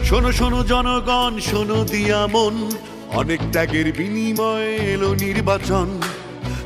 শোনো শোনো জনগণ, শোনো দিয়া মন, অনেক ত্যাগের বিনিময়ে এলো নির্বাচন।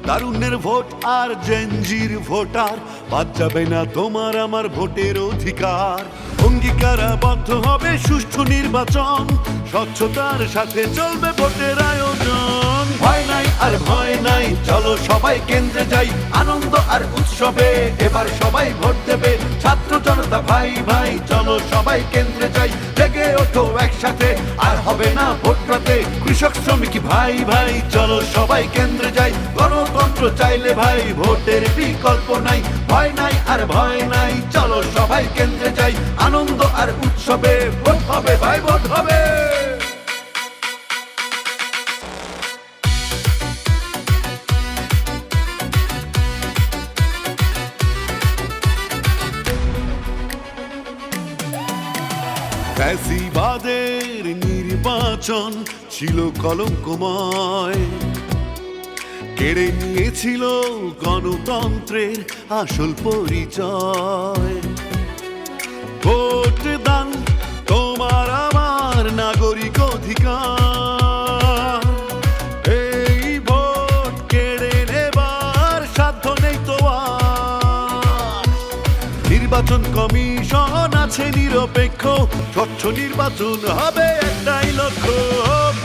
তারুণ্যের ভোট আর জেনজির ভোটার, বাদ যাবে না তোমার আমার ভোটের অধিকার। অঙ্গীকারাবদ্ধ হবে সুষ্ঠু নির্বাচন, স্বচ্ছতার সাথে চলবে ভোটের আয়োজন। ভয় নাই আর ভয় নাই, চলো সবাই কেন্দ্রে যাই, আনন্দ আর উৎসবে এবার সবাই ভোট দেবে। ছাত্র জনতা ভাই ভাই, চলো সবাই কেন্দ্রে যাই, জেগে ওঠো একসাথে, আর হবে না ভোট রাতে। কৃষক শ্রমিক ভাই ভাই, চলো সবাই কেন্দ্রে যাই, গণতন্ত্র চাইলে ভাই ভোটের বিকল্প নাই। ভয় নাই আর ভয় নাই, চলো সবাই কেন্দ্রে যাই, আনন্দ আর উৎসবে ভোট হবে ভাই, ভোট হবে। ফ্যাসিবাদের নির্বাচন ছিল কলঙ্কময়, কেড়ে নিয়েছিল গণতন্ত্রের আসল পরিচয়। ভোট দান তোমার আমার নাগরিক অধিকার, এই ভোট কেড়ে নেবার সাধ্য নেই তো আর। নির্বাচন কমিশন আছে নিরপেক্ষ, স্বচ্ছ নির্বাচন হবে একটাই লক্ষ্য।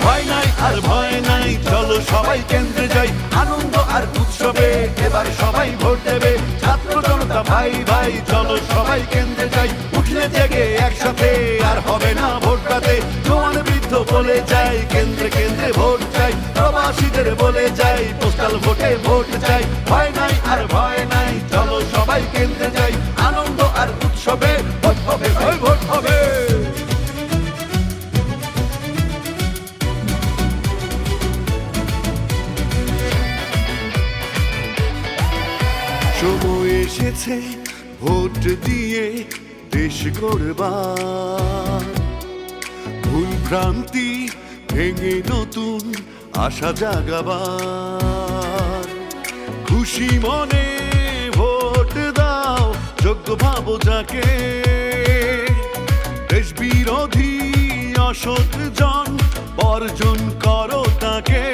ভয় নাই আর ভয় নাই, চলো সবাই কেন্দ্রে যাই, আনন্দ আর উৎসবে এবার সবাই ভোট দেবে। ছাত্র জনতা ভাই ভাই, চলো সবাই কেন্দ্রে যাই, উঠলে জেগে একসাথে, আর হবে না ভোট রাতে। জওয়ান বৃদ্ধ বলে যাই, কেন্দ্রে কেন্দ্রে ভোট চাই, প্রবাসীদের বলে যাই, পোস্টাল ভোটে ভোট চাই। ভয় নাই আর ভয় নাই, চলো সবাই কেন্দ্রে যাই, আনন্দ আর উৎসবে ভোট হবে ভাই, ভোট হবে। সময় এসেছে ভোট দিয়ে দেশ গড়বার, ভুল ভ্রান্তি ভেঙে নতুন আশা জাগাবার। খুশি মনে ভোট দাও, যোগ্য ভাবো যাকে, দেশ বিরোধী অসৎ জন বর্জন করো তাকে।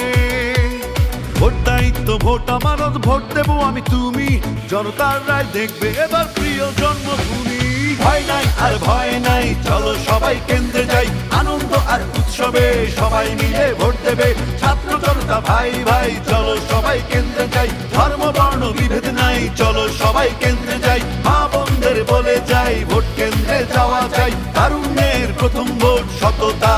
ভোট দায়িত্ব, ভোট আমানত, ভোট দেবো আমি তুমি, জনতার রায় দেখবে এবার প্রিয় জন্মভূমি। ভয় নাই আর ভয় নাই, চলো সবাই কেন্দ্রে যাই, আনন্দ আর উৎসবে সবাই মিলে ভোট দেবে। ছাত্র জনতা ভাই ভাই, চলো সবাই কেন্দ্রে যাই, ধর্ম বর্ণ বিভেদ নাই, চলো সবাই কেন্দ্রে যাই। মা বোনদের বলে যাই, ভোট কেন্দ্রে যাওয়া চাই, তারুণ্যের প্রথম ভোট, সততা